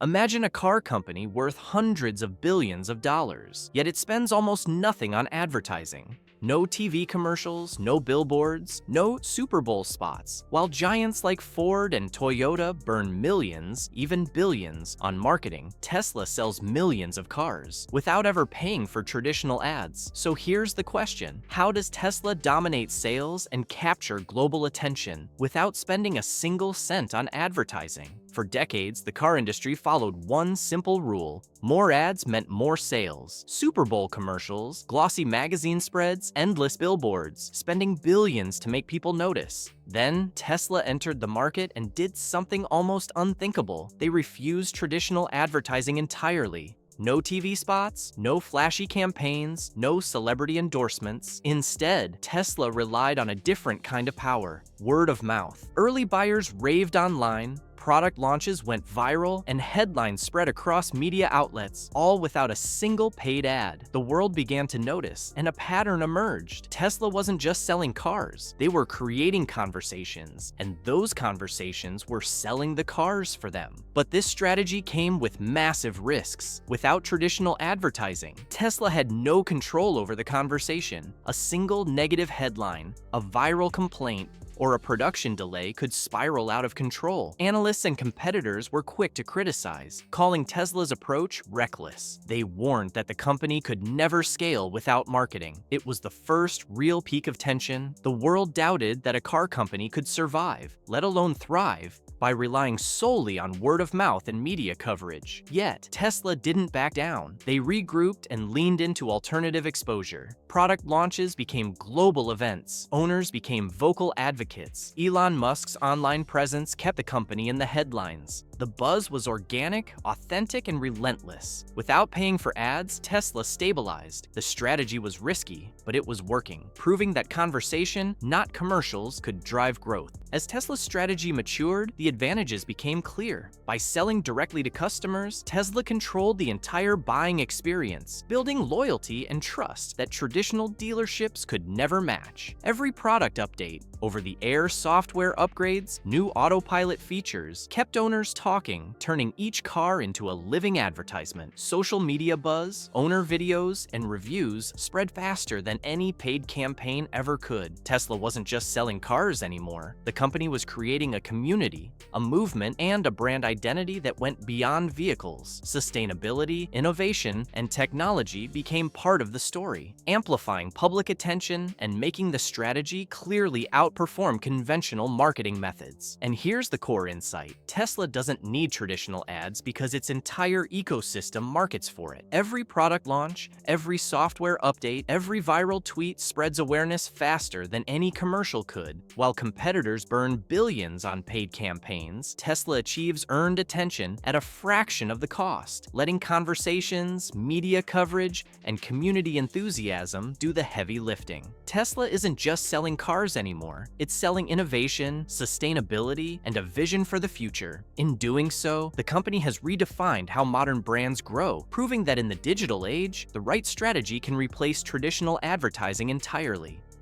Imagine a car company worth hundreds of billions of dollars, yet it spends almost nothing on advertising. No TV commercials, no billboards, no Super Bowl spots. While giants like Ford and Toyota burn millions, even billions, on marketing, Tesla sells millions of cars without ever paying for traditional ads. So here's the question: how does Tesla dominate sales and capture global attention without spending a single cent on advertising? For decades, the car industry followed one simple rule: more ads meant more sales. Super Bowl commercials, glossy magazine spreads, endless billboards, spending billions to make people notice. Then, Tesla entered the market and did something almost unthinkable. They refused traditional advertising entirely. No TV spots, no flashy campaigns, no celebrity endorsements. Instead, Tesla relied on a different kind of power: word of mouth. Early buyers raved online, product launches went viral, and headlines spread across media outlets, all without a single paid ad. The world began to notice, and a pattern emerged. Tesla wasn't just selling cars, they were creating conversations, and those conversations were selling the cars for them. But this strategy came with massive risks. Without traditional advertising, Tesla had no control over the conversation. A single negative headline, a viral complaint, or a production delay could spiral out of control. Analysts and competitors were quick to criticize, calling Tesla's approach reckless. They warned that the company could never scale without marketing. It was the first real peak of tension. The world doubted that a car company could survive, let alone thrive, by relying solely on word of mouth and media coverage. Yet, Tesla didn't back down. They regrouped and leaned into alternative exposure. Product launches became global events. Owners became vocal advocates. Elon Musk's online presence kept the company in the headlines. The buzz was organic, authentic, and relentless. Without paying for ads, Tesla stabilized. The strategy was risky, but it was working, proving that conversation, not commercials, could drive growth. As Tesla's strategy matured, the advantages became clear. By selling directly to customers, Tesla controlled the entire buying experience, building loyalty and trust that traditional dealerships could never match. Every product update, over-the-air software upgrades, new autopilot features, kept owners talking, turning each car into a living advertisement. Social media buzz, owner videos, and reviews spread faster than any paid campaign ever could. Tesla wasn't just selling cars anymore. The company was creating a community, a movement, and a brand identity that went beyond vehicles. Sustainability, innovation, and technology became part of the story, amplifying public attention and making the strategy clearly outperform conventional marketing methods. And here's the core insight: Tesla doesn't need traditional ads because its entire ecosystem markets for it. Every product launch, every software update, every viral tweet spreads awareness faster than any commercial could. While competitors burn billions on paid campaigns, Tesla achieves earned attention at a fraction of the cost, letting conversations, media coverage, and community enthusiasm do the heavy lifting. Tesla isn't just selling cars anymore. It's selling innovation, sustainability, and a vision for the future. In doing so, the company has redefined how modern brands grow, proving that in the digital age, the right strategy can replace traditional advertising entirely.